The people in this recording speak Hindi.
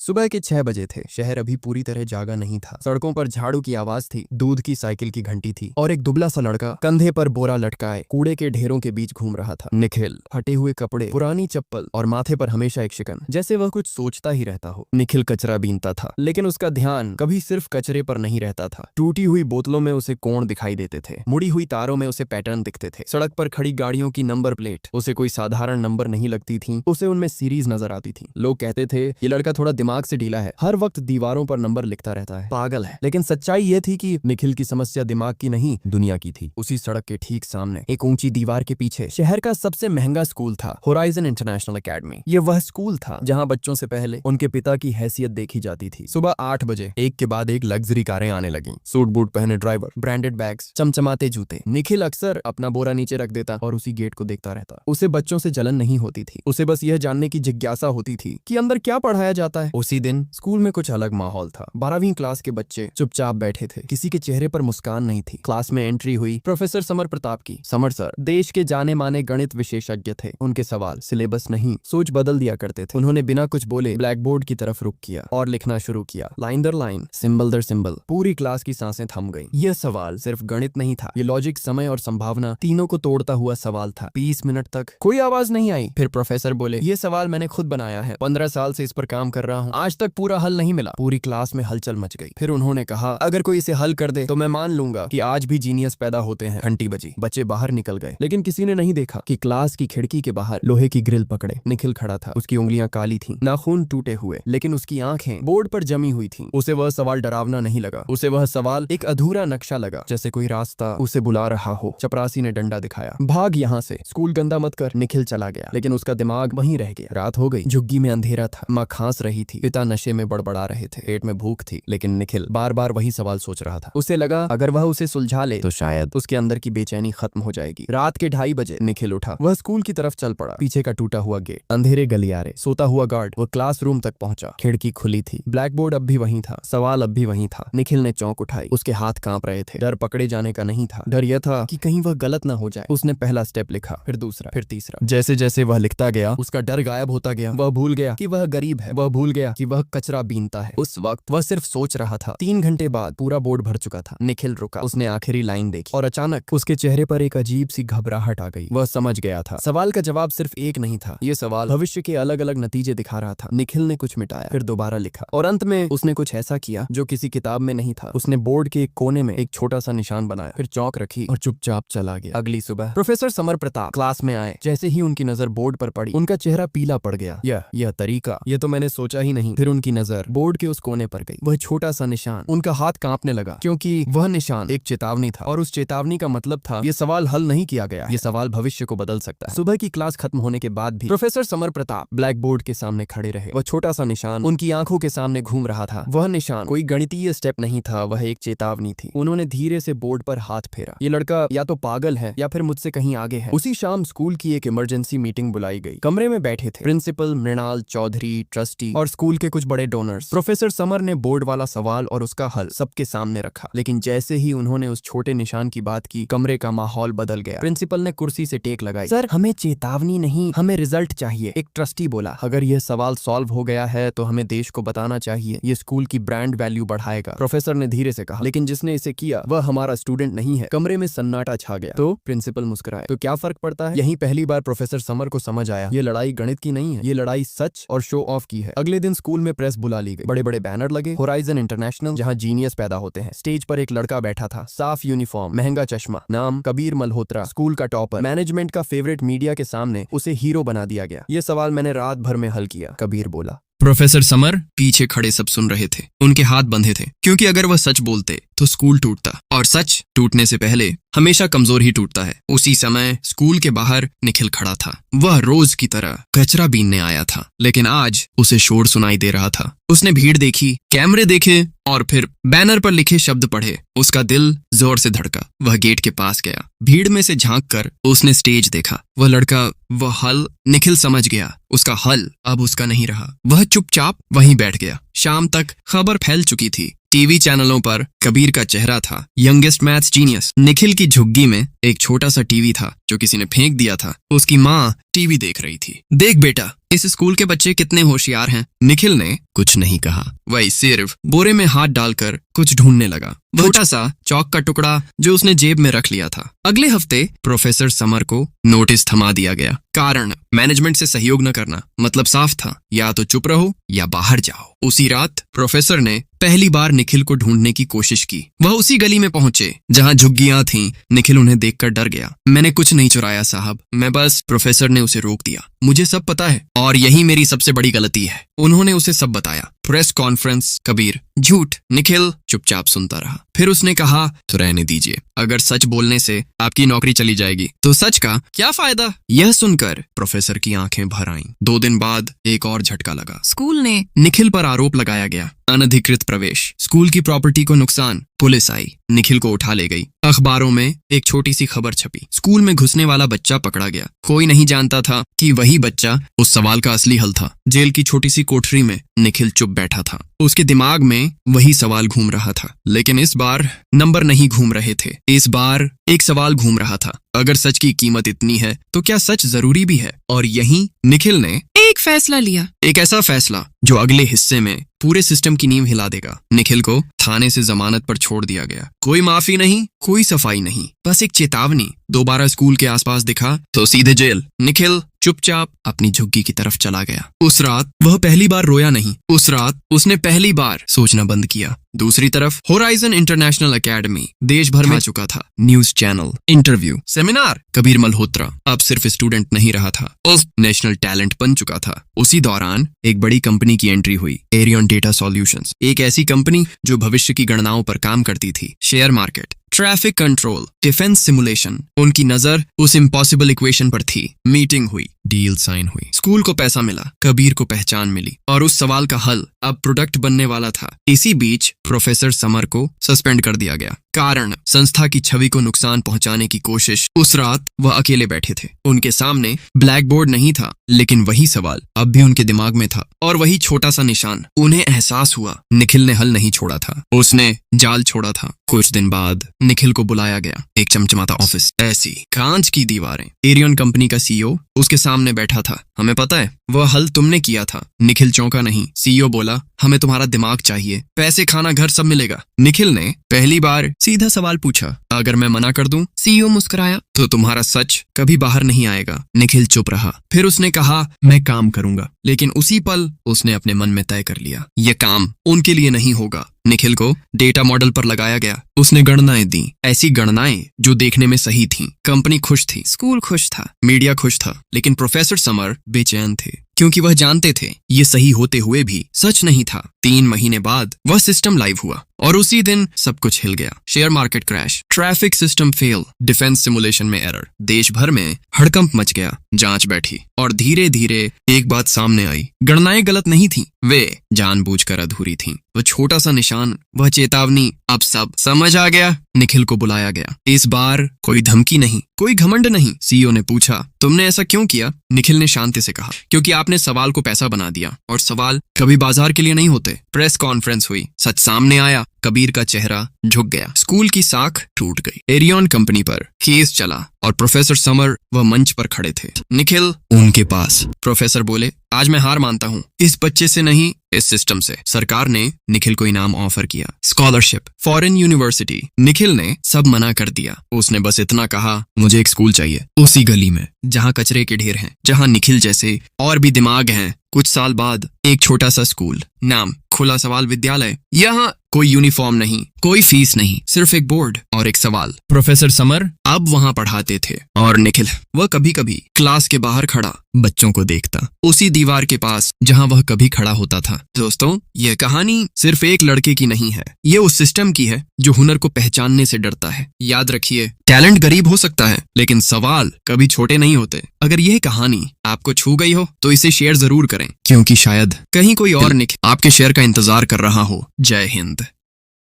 सुबह के 6 बजे थे। शहर अभी पूरी तरह जागा नहीं था। सड़कों पर झाड़ू की आवाज थी, दूध की साइकिल की घंटी थी और एक दुबला सा लड़का कंधे पर बोरा लटकाए कूड़े के ढेरों के बीच घूम रहा था। निखिल, हटे हुए कपड़े, पुरानी चप्पल और माथे पर हमेशा एक शिकन, जैसे वह कुछ सोचता ही रहता हो। निखिल कचरा बीनता था, लेकिन उसका ध्यान कभी सिर्फ कचरे पर नहीं रहता था। टूटी हुई बोतलों में उसे कोण दिखाई देते थे, मुड़ी हुई तारों में उसे पैटर्न दिखते थे। सड़क पर खड़ी गाड़ियों की नंबर प्लेट उसे कोई साधारण नंबर नहीं लगती थी, उसे उनमें सीरीज नजर आती थी। लोग कहते थे ये लड़का थोड़ा दिमाग से ढीला है, हर वक्त दीवारों पर नंबर लिखता रहता है, पागल है। लेकिन सच्चाई ये थी कि निखिल की समस्या दिमाग की नहीं, दुनिया की थी। उसी सड़क के ठीक सामने एक ऊंची दीवार के पीछे शहर का सबसे महंगा स्कूल था, होराइजन इंटरनेशनल एकेडमी। ये वह स्कूल था जहां बच्चों से पहले उनके पिता की हैसियत देखी जाती थी। सुबह 8 बजे एक के बाद एक लग्जरी कारें आने लगीं। सूट बूट पहने ड्राइवर, ब्रांडेड बैग्स, चमचमाते जूते। निखिल अक्सर अपना बोरा नीचे रख देता और उसी गेट को देखता रहता। उसे बच्चों से जलन नहीं होती थी, उसे बस यह जानने की जिज्ञासा होती थी कि अंदर क्या पढ़ाया जाता है। उसी दिन स्कूल में कुछ अलग माहौल था। 12वीं क्लास के बच्चे चुपचाप बैठे थे, किसी के चेहरे पर मुस्कान नहीं थी। क्लास में एंट्री हुई प्रोफेसर समर प्रताप की। समर सर देश के जाने माने गणित विशेषज्ञ थे। उनके सवाल सिलेबस नहीं, सोच बदल दिया करते थे। उन्होंने बिना कुछ बोले ब्लैक बोर्ड की तरफ रुख किया और लिखना शुरू किया, लाइन दर लाइन, सिंबल दर सिंबल। पूरी क्लास की सांसें थम गईं। यह सवाल सिर्फ गणित नहीं था, ये लॉजिक, समय और संभावना तीनों को तोड़ता हुआ सवाल था। 20 मिनट तक कोई आवाज नहीं आई। फिर प्रोफेसर बोले, ये सवाल मैंने खुद बनाया है, 15 साल से इस पर काम कर रहा हूँ, आज तक पूरा हल नहीं मिला। पूरी क्लास में हलचल मच गई। फिर उन्होंने कहा, अगर कोई इसे हल कर दे तो मैं मान लूंगा कि आज भी जीनियस पैदा होते हैं। घंटी बजी, बच्चे बाहर निकल गए, लेकिन किसी ने नहीं देखा कि क्लास की खिड़की के बाहर लोहे की ग्रिल पकड़े निखिल खड़ा था। उसकी उंगलियां काली थीं, नाखून टूटे हुए, लेकिन उसकी आंखें बोर्ड पर जमी हुई थीं। उसे वह सवाल डरावना नहीं लगा, उसे वह सवाल एक अधूरा नक्शा लगा, जैसे कोई रास्ता उसे बुला रहा हो। चपरासी ने डंडा दिखाया, भाग यहाँ से, स्कूल गंदा मत कर। निखिल चला गया, लेकिन उसका दिमाग वहीं रह गया। रात हो गई, झुग्गी में अंधेरा था, माँ खांस रही थी, पिता नशे में बड़बड़ा रहे थे, पेट में भूख थी, लेकिन निखिल बार बार वही सवाल सोच रहा था। उसे लगा अगर वह उसे सुलझा ले तो शायद उसके अंदर की बेचैनी खत्म हो जाएगी। रात के 2:30 बजे निखिल उठा, वह स्कूल की तरफ चल पड़ा। पीछे का टूटा हुआ गेट, अंधेरे गलियारे, सोता हुआ गार्ड। वह क्लासरूम तक पहुंचा, खिड़की खुली थी, ब्लैक बोर्ड अब भी वहीं था, सवाल अब भी वहीं था। निखिल ने चौंक उठाई, उसके हाथ कांप रहे थे। डर पकड़े जाने का नहीं था, डर यह था कि कहीं वह गलत ना हो जाए। उसने पहला स्टेप लिखा, फिर दूसरा, फिर तीसरा। जैसे जैसे वह लिखता गया, उसका डर गायब होता गया। वह भूल गया कि वह गरीब है, वह भूल गया कि वह कचरा बीनता है। उस वक्त वह सिर्फ सोच रहा था। 3 घंटे बाद पूरा बोर्ड भर चुका था। निखिल रुका, उसने आखिरी लाइन देखी और अचानक उसके चेहरे पर एक अजीब सी घबराहट आ गई। वह समझ गया था, सवाल का जवाब सिर्फ एक नहीं था। ये सवाल भविष्य के अलग अलग नतीजे दिखा रहा था। निखिल ने कुछ मिटाया, फिर दोबारा लिखा और अंत में उसने कुछ ऐसा किया जो किसी किताब में नहीं था। उसने बोर्ड के एक कोने में एक छोटा सा निशान बनाया, फिर चौक रखी और चुपचाप चला गया। अगली सुबह प्रोफेसर समर प्रताप क्लास में आए। जैसे ही उनकी नजर बोर्ड पर पड़ी, उनका चेहरा पीला पड़ गया। यह तरीका, यह तो मैंने सोचा ही नहीं। फिर उनकी नजर बोर्ड के उस कोने पर गई, वह छोटा सा निशान। उनका हाथ कांपने लगा, क्योंकि वह निशान एक चेतावनी था और उस चेतावनी का मतलब था यह सवाल हल नहीं किया गया, यह सवाल भविष्य को बदल सकता है। सुबह की क्लास खत्म होने के बाद भी professor summer Pratap black board के सामने खड़े रहे। वह छोटा सा निशान उनकी आंखों के सामने घूम रहा था। वह निशान कोई गणितीय स्टेप नहीं था, वह एक चेतावनी थी। उन्होंने धीरे से बोर्ड पर हाथ फेरा। ये लड़का या तो पागल है या फिर मुझसे कहीं आगे है। उसी शाम स्कूल की एक इमरजेंसी मीटिंग बुलाई गई। कमरे में बैठे थे प्रिंसिपल मृणाल चौधरी, ट्रस्टी और स्कूल के कुछ बड़े डोनर्स। प्रोफेसर समर ने बोर्ड वाला सवाल और उसका हल सबके सामने रखा, लेकिन जैसे ही उन्होंने उस छोटे निशान की बात की, कमरे का माहौल बदल गया। प्रिंसिपल ने कुर्सी से टेक लगाई, सर हमें चेतावनी नहीं, हमें रिजल्ट चाहिए। एक ट्रस्टी बोला, अगर यह सवाल सॉल्व हो गया है तो हमें देश को बताना चाहिए, ये स्कूल की ब्रांड वैल्यू बढ़ाएगा। प्रोफेसर ने धीरे से कहा, लेकिन जिसने इसे किया वह हमारा स्टूडेंट नहीं है। कमरे में सन्नाटा छा गया। तो प्रिंसिपल मुस्कुराए, तो क्या फर्क पड़ता है? यही पहली बार प्रोफेसर समर को समझ आया, ये लड़ाई गणित की नहीं है, ये लड़ाई सच और शो ऑफ की है। अगले दिन स्कूल में प्रेस बुला ली गई। बड़े बड़े बैनर लगे, होराइजन इंटरनेशनल, जहां जीनियस पैदा होते हैं। स्टेज पर एक लड़का बैठा था, साफ यूनिफॉर्म, महंगा चश्मा, नाम कबीर मल्होत्रा, स्कूल का टॉपर, मैनेजमेंट का फेवरेट। मीडिया के सामने उसे हीरो बना दिया गया। ये सवाल मैंने रात भर में हल किया, कबीर बोला। प्रोफेसर समर पीछे खड़े सब सुन रहे थे। उनके हाथ बंधे थे, क्योंकि अगर वह सच बोलते तो स्कूल टूटता, और सच टूटने से पहले हमेशा कमजोर ही टूटता है। उसी समय स्कूल के बाहर निखिल खड़ा था। वह रोज की तरह कचरा बीनने आया था, लेकिन आज उसे शोर सुनाई दे रहा था। उसने भीड़ देखी, कैमरे देखे और फिर बैनर पर लिखे शब्द पढ़े। उसका दिल जोर से धड़का। वह गेट के पास गया। भीड़ में से झांक कर उसने स्टेज देखा। वह लड़का, वह हल निखिल समझ गया। उसका हल अब उसका नहीं रहा। वह चुपचाप वहीं बैठ गया। शाम तक खबर फैल चुकी थी। टीवी चैनलों पर कबीर का चेहरा था, यंगेस्ट मैथ्स जीनियस। निखिल की झुग्गी में एक छोटा सा टीवी था जो किसी ने फेंक दिया था। उसकी माँ टीवी देख रही थी। देख बेटा, इस स्कूल के बच्चे कितने होशियार हैं। निखिल ने कुछ नहीं कहा। वही सिर्फ बोरे में हाथ डालकर कुछ ढूंढने लगा, छोटा सा चौक का टुकड़ा जो उसने जेब में रख लिया था। अगले हफ्ते प्रोफेसर समर को नोटिस थमा दिया गया। कारण मैनेजमेंट से सहयोग न करना। मतलब साफ था, या तो चुप रहो या बाहर जाओ। उसी रात प्रोफेसर ने पहली बार निखिल को ढूंढने की कोशिश की। वह उसी गली में पहुंचे जहां झुग्गियां थीं। निखिल उन्हें देखकर डर गया। मैंने कुछ नहीं चुराया साहब, मैं बस। प्रोफेसर ने उसे रोक दिया। मुझे सब पता है और यही मेरी सबसे बड़ी गलती है। उन्होंने उसे सब बताया। Press conference. कबीर झूठ। निखिल चुपचाप सुनता रहा। फिर उसने कहा, तो रहने दीजिए, अगर सच बोलने से आपकी नौकरी चली जाएगी तो सच का क्या फायदा। यह सुनकर प्रोफेसर की आंखें भर आईं। 2 दिन बाद एक और झटका लगा। स्कूल ने निखिल पर आरोप लगाया गया। अनधिकृत प्रवेश, स्कूल की प्रॉपर्टी को नुकसान। पुलिस आई, निखिल को उठा ले गई। अखबारों में एक छोटी सी खबर छपी। स्कूल में घुसने वाला बच्चा पकड़ा गया। कोई नहीं जानता था कि वही बच्चा उस सवाल का असली हल था। जेल की छोटी सी कोठरी में निखिल चुप बैठा था। उसके दिमाग में वही सवाल घूम रहा था, लेकिन इस बार नंबर नहीं घूम रहे थे। इस बार एक सवाल घूम रहा था, अगर सच की कीमत इतनी है तो क्या सच जरूरी भी है। और यहीं निखिल ने एक फैसला लिया, एक ऐसा फैसला जो अगले हिस्से में पूरे सिस्टम की नींव हिला देगा। निखिल को थाने से जमानत पर छोड़ दिया गया। कोई माफी नहीं, कोई सफाई नहीं, बस एक चेतावनी। दोबारा स्कूल के आसपास दिखा तो सीधे जेल। निखिल चुपचाप अपनी झुग्गी की तरफ चला गया। उस रात वह पहली बार रोया नहीं। उस रात उसने पहली बार सोचना बंद किया। दूसरी तरफ होराइजन इंटरनेशनल एकेडमी देश भर में चुका था। News channel, interview, seminar. Kabir Malhotra अब सिर्फ स्टूडेंट नहीं रहा था, उस नेशनल टैलेंट बन चुका था। उसी दौरान एक बड़ी कंपनी की एंट्री हुई, एरियन डेटा सॉल्यूशंस। एक ऐसी कंपनी जो भविष्य की गणनाओं पर काम करती थी। Share market, traffic control, defence simulation. उनकी नजर उस इम्पॉसिबल इक्वेशन पर थी। मीटिंग हुई, डील साइन हुई। स्कूल को पैसा मिला, कबीर को पहचान मिली और उस सवाल का हल अब प्रोडक्ट बनने वाला था। इसी बीच प्रोफेसर समर को सस्पेंड कर दिया गया। कारण संस्था की छवि को नुकसान पहुंचाने की कोशिश। उस रात वह अकेले बैठे थे। उनके सामने ब्लैक बोर्ड नहीं था, लेकिन वही सवाल अब भी उनके दिमाग में था और वही छोटा सा निशान। उन्हें एहसास हुआ निखिल ने हल नहीं छोड़ा था, उसने जाल छोड़ा था। कुछ दिन बाद निखिल को बुलाया गया। एक चमचमाता ऑफिस, ऐसी कांच की दीवारें। एरियन कंपनी का सीईओ उसके सामने बैठा था। हमें पता है वह हल तुमने किया था। निखिल चौंका नहीं। सीईओ बोला, हमें तुम्हारा दिमाग चाहिए, पैसे, खाना, घर सब मिलेगा। निखिल ने पहली बार सीधा सवाल पूछा, अगर मैं मना कर दूं? सीईओ मुस्कुराया, तो तुम्हारा सच कभी बाहर नहीं आएगा। निखिल चुप रहा। फिर उसने कहा, मैं काम करूंगा। लेकिन उसी पल उसने अपने मन में तय कर लिया, यह काम उनके लिए नहीं होगा। निखिल को डेटा मॉडल पर लगाया गया। उसने गणनाएं दी, ऐसी गणनाएं जो देखने में सही थीं। कंपनी खुश थी, स्कूल खुश था, मीडिया खुश था, लेकिन प्रोफेसर समर बेचैन थे, क्योंकि वह जानते थे ये सही होते हुए भी सच नहीं था। 3 महीने बाद वह सिस्टम लाइव हुआ और उसी दिन सब कुछ हिल गया। Share market crash, traffic system fail, defence simulation में एरर। देश भर में हड़कंप मच गया। जांच बैठी और धीरे धीरे एक बात सामने आई, गणनाएं गलत नहीं थीं, वे जानबूझकर अधूरी थीं। वह छोटा सा निशान, वह चेतावनी, अब सब समझ आ गया। निखिल को बुलाया गया। इस बार कोई धमकी नहीं, कोई घमंड नहीं। सीईओ ने पूछा, तुमने ऐसा क्यों किया? निखिल ने शांति से कहा, क्योंकि आपने सवाल को पैसा बना दिया और सवाल कभी बाजार के लिए नहीं होते। प्रेस कॉन्फ्रेंस हुई, सच सामने आया। कबीर का चेहरा झुक गया। स्कूल की साख टूट गई। एरियन कंपनी पर केस चला और प्रोफेसर समर वह मंच पर खड़े थे, निखिल उनके पास। प्रोफेसर बोले, आज मैं हार मानता हूँ, इस बच्चे से नहीं, इस सिस्टम से। सरकार ने निखिल को इनाम ऑफर किया, स्कॉलरशिप, फॉरेन यूनिवर्सिटी। निखिल ने सब मना कर दिया। उसने बस इतना कहा, मुझे एक स्कूल चाहिए, उसी गली में जहाँ कचरे के ढेर हैं, जहाँ निखिल जैसे और भी दिमाग हैं। कुछ साल बाद एक छोटा सा स्कूल, नाम खुला सवाल विद्यालय। यहाँ कोई यूनिफॉर्म नहीं, कोई फीस नहीं, सिर्फ एक बोर्ड और एक सवाल। प्रोफेसर समर अब वहाँ पढ़ाते थे और निखिल वह कभी कभी क्लास के बाहर खड़ा बच्चों को देखता, उसी दीवार के पास जहाँ वह कभी खड़ा होता था। दोस्तों, यह कहानी सिर्फ एक लड़के की नहीं है, ये उस सिस्टम की है जो हुनर को पहचानने से डरता है। याद रखिए, टैलेंट गरीब हो सकता है, लेकिन सवाल कभी छोटे नहीं होते। अगर यह कहानी आपको छू गई हो तो इसे शेयर जरूर करें, क्योंकि शायद कहीं कोई और निखिल आपके शेयर का इंतजार कर रहा हो। जय हिंद।